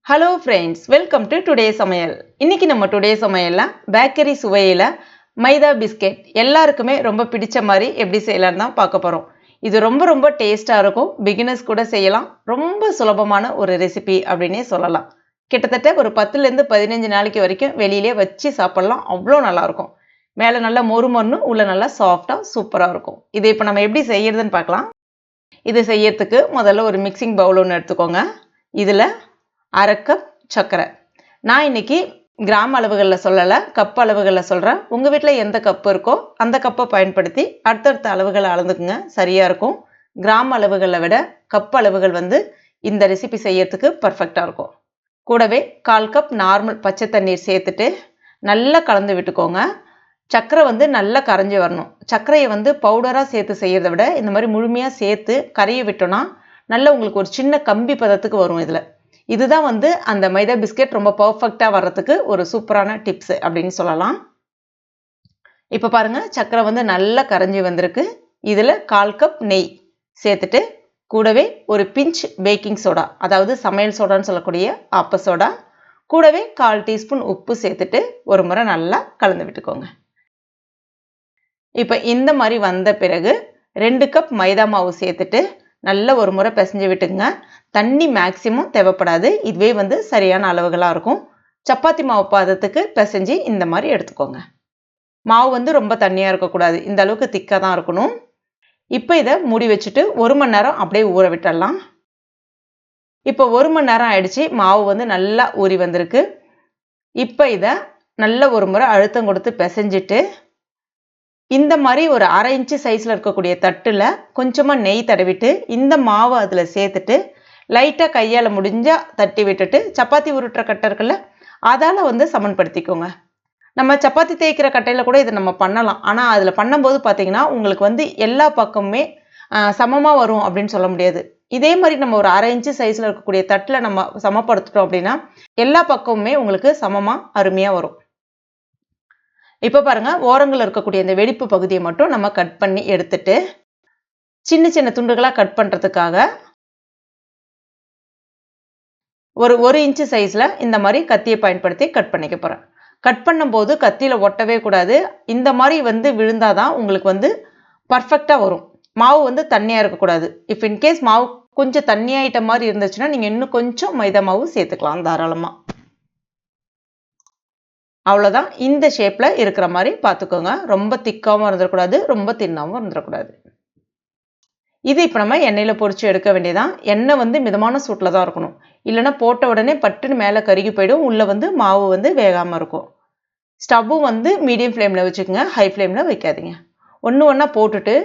Hello friends, welcome to today's Samayal. இன்னைக்கு நம்ம today's Samayalல bakery சுவையில மைதா biscuit எல்லாருக்குமே ரொம்ப பிடிச்ச மாதிரி எப்படி செய்யலாம்னு தான் பார்க்க போறோம். இது ரொம்ப டேஸ்டா இருக்கும். பிகினர்ஸ் கூட செய்யலாம். ரொம்ப சுலபமான ஒரு ரெசிபி அப்படினே சொல்லலாம். கிட்டத்தட்ட ஒரு 10 ல இருந்து 15 நாளைக்கு வரைக்கும் வெளியிலே வச்சு சாப்பிடலாம். அவ்வளோ நல்லா இருக்கும். மேலே நல்லா மொறுமொறுன்னு உள்ள நல்லா சாஃப்ட்டா சூப்பரா இருக்கும். இதை இப்போ நம்ம எப்படி செய்யறதுன்னு பார்க்கலாம். இது செய்யறதுக்கு முதல்ல ஒரு மிக்சிங் பவுல் ஒன்று எடுத்துக்கோங்க. இதுல 1/2 கப் சர்க்கரை. நான் இன்னைக்கு கிராம் அளவுகளில் சொல்லலை, கப் அளவுகளில் சொல்கிறேன். உங்கள் வீட்டில் எந்த கப்பு இருக்கோ அந்த கப்பை பயன்படுத்தி அடுத்தடுத்த அளவுகளை அளந்துக்குங்க, சரியாக இருக்கும். கிராம் அளவுகளை விட கப் அளவுகள் இந்த ரெசிபி செய்யறதுக்கு பர்ஃபெக்டாக இருக்கும். கூடவே 1/4 கப் நார்மல் பச்சை தண்ணீர் சேர்த்துட்டு நல்லா கலந்து விட்டுக்கோங்க. சர்க்கரை நல்லா கரைஞ்சி வரணும். சர்க்கரையை பவுடராக சேர்த்து செய்கிறத விட இந்த மாதிரி முழுமையாக சேர்த்து கரைய விட்டோன்னா நல்லா உங்களுக்கு ஒரு சின்ன கம்பி பதத்துக்கு வரும். இதுதான் அந்த மைதா பிஸ்கட் ரொம்ப பர்ஃபெக்டாக வர்றதுக்கு ஒரு சூப்பரான டிப்ஸ் அப்படின்னு சொல்லலாம். இப்போ பாருங்க, சர்க்கரை நல்லா கரைஞ்சி வந்திருக்கு. இதில் 1/4 கப் நெய் சேர்த்துட்டு கூடவே ஒரு பிஞ்ச் பேக்கிங் சோடா, அதாவது சமையல் சோடான்னு சொல்லக்கூடிய ஆப்ப சோடா, கூடவே 1/4 டீஸ்பூன் உப்பு சேர்த்துட்டு ஒரு முறை நல்லா கலந்து விட்டுக்கோங்க. இப்போ இந்த மாதிரி வந்த பிறகு 2 கப் மைதா மாவு சேர்த்துட்டு நல்ல ஒரு முறை பிசைஞ்சு விட்டுங்க. தண்ணி மேக்சிமம் தேவைப்படாது. இதுவே சரியான அளவுகளாக இருக்கும். சப்பாத்தி மாவு பாதத்துக்கு பிசைஞ்சு இந்த மாதிரி எடுத்துக்கோங்க. மாவு ரொம்ப தண்ணியாக இருக்கக்கூடாது, இந்த அளவுக்கு திக்காக தான் இருக்கணும். இப்போ இதை மூடி வச்சுட்டு 1 மணி நேரம் அப்படியே ஊற விட்டுடலாம். இப்போ 1 மணி நேரம் ஆயிடுச்சு. மாவு நல்லா ஊறி வந்திருக்கு. இப்போ இதை நல்ல ஒரு முறை அழுத்தம் கொடுத்து பிசைஞ்சிட்டு இந்த மாதிரி ஒரு 1/2 இன்ச்சு சைஸில் இருக்கக்கூடிய தட்டில் கொஞ்சமாக நெய் தடவிட்டு இந்த மாவை அதில் சேர்த்துட்டு லைட்டாக கையால் முடிஞ்சால் தட்டி விட்டுட்டு சப்பாத்தி உருட்டுற கட்டை இருக்குல்ல, அதால் சமன்படுத்திக்கோங்க. நம்ம சப்பாத்தி தேய்க்கிற கட்டையில் கூட இதை நம்ம பண்ணலாம். ஆனால் அதில் பண்ணும்போது பார்த்தீங்கன்னா உங்களுக்கு எல்லா பக்கமுமே சமமாக வரும் அப்படின்னு சொல்ல முடியாது. இதே மாதிரி நம்ம ஒரு 1/2 இன்ச்சு சைஸில் இருக்கக்கூடிய தட்டில் நம்ம சமப்படுத்திட்டோம் அப்படின்னா எல்லா பக்கமுமே உங்களுக்கு சமமாக அருமையாக வரும். இப்போ பாருங்க, ஓரங்கள் இருக்கக்கூடிய இந்த வெடிப்பு பகுதியை மட்டும் நம்ம கட் பண்ணி எடுத்துட்டு சின்ன துண்டுகளாக கட் பண்ணுறதுக்காக ஒரு 1 இன்ச்சு சைஸில் இந்த மாதிரி கத்தியை பயன்படுத்தி கட் பண்ணிக்க போகிறேன். கட் பண்ணும்போது கத்தியில் ஒட்டவே கூடாது. இந்த மாதிரி விழுந்தாதான் உங்களுக்கு பர்ஃபெக்டாக வரும். மாவு தண்ணியாக இருக்கக்கூடாது. இஃப் இன்கேஸ் மாவு கொஞ்சம் தண்ணியாயிட்ட மாதிரி இருந்துச்சுன்னா நீங்கள் இன்னும் கொஞ்சம் மைதா மாவு சேர்த்துக்கலாம் தாராளமாக. அவ்வளோதான். இந்த ஷேப்பில் இருக்கிற மாதிரி பார்த்துக்கோங்க. ரொம்ப திக்காகவும் இருந்துடக்கூடாது, ரொம்ப தின்னாகவும் இருந்துடக்கூடாது. இது இப்போ நம்ம எண்ணெயில் பொரிச்சு எடுக்க வேண்டியதான். எண்ணெய் மிதமான சூட்டில் தான் இருக்கணும். இல்லைன்னா போட்ட உடனே பட்டுன்னு மேலே கருகி போயிடும். உள்ளே மாவு வேகாமல் இருக்கும். ஸ்டவ்வும் மீடியம் ஃப்ளேமில் வச்சுக்கோங்க, ஹை ஃப்ளேமில் வைக்காதீங்க. ஒன்றா போட்டுட்டு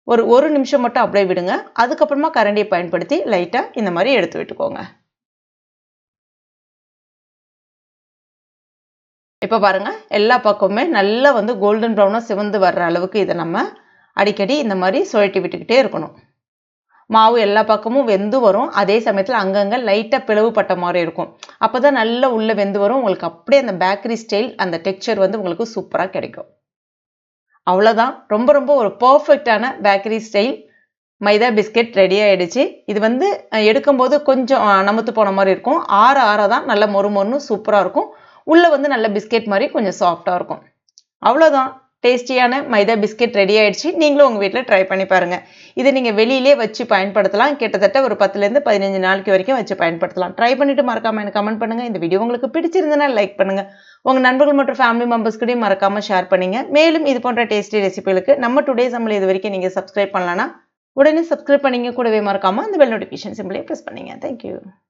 ஒரு நிமிஷம் மட்டும் அப்படியே விடுங்க. அதுக்கப்புறமா கரண்டியை பயன்படுத்தி லைட்டாக இந்த மாதிரி எடுத்து விட்டுக்கோங்க. இப்போ பாருங்க, எல்லா பக்கமுமே நல்லா கோல்டன் ப்ரௌனாக சிவந்து வர்ற அளவுக்கு இதை நம்ம அடிக்கடி இந்த மாதிரி சுழட்டி விட்டுக்கிட்டே இருக்கணும். மாவு எல்லா பக்கமும் வெந்து வரும். அதே சமயத்தில் அங்கங்கே லைட்டாக பிளவுபட்ட மாதிரி இருக்கும். அப்போ தான் நல்லா உள்ளே வெந்து வரும். உங்களுக்கு அப்படியே அந்த பேக்கரி ஸ்டைல் அந்த டெக்ஸ்சர் உங்களுக்கு சூப்பராக கிடைக்கும். அவ்வளோதான். ரொம்ப ஒரு பர்ஃபெக்டான பேக்கரி ஸ்டைல் மைதா பிஸ்கெட் ரெடி ஆகிடுச்சு. இது எடுக்கும்போது கொஞ்சம் நமுத்து போன மாதிரி இருக்கும். ஆற தான் நல்ல மொறுமொறுன்னு சூப்பராக இருக்கும். உள்ளே நல்ல பிஸ்கெட் மாதிரி கொஞ்சம் சாஃப்டாக இருக்கும். அவ்வளோதான், டேஸ்டியான மைதா பிஸ்கெட் ரெடி ஆகிடுச்சு. நீங்களும் உங்கள் வீட்டில் ட்ரை பண்ணி பாருங்கள். இதை நீங்கள் வெளியிலே வச்சு பயன்படுத்தலாம். கிட்டத்தட்ட ஒரு 10 ல இருந்து 15 நாளைக்கு வரைக்கும் வச்சு பயன்படுத்தலாம். ட்ரை பண்ணிவிட்டு மறக்காமல் எனக்கு கமெண்ட் பண்ணுங்கள். இந்த வீடியோ உங்களுக்கு பிடிச்சிருந்ததுன்னா லைக் பண்ணுங்கள். உங்கள் நண்பர்கள் மற்றும் ஃபேமிலி மெம்பர்ஸ்கிட்டையும் மறக்காமல் ஷேர் பண்ணுங்கள். மேலும் இது போன்ற டேஸ்டி ரெசிபிகளுக்கு நம்ம டுடே சமையல் இது வரைக்கும் நீங்கள் சப்ஸ்கிரைப் பண்ணலன்னா உடனே சப்ஸ்கிரைப் பண்ணிங்க. கூடவே மறக்காமல் அந்த பெல் நோட்டிஃபிகேஷன் சிம்பிளே ப்ரெஸ் பண்ணுங்கள். தேங்க்யூ.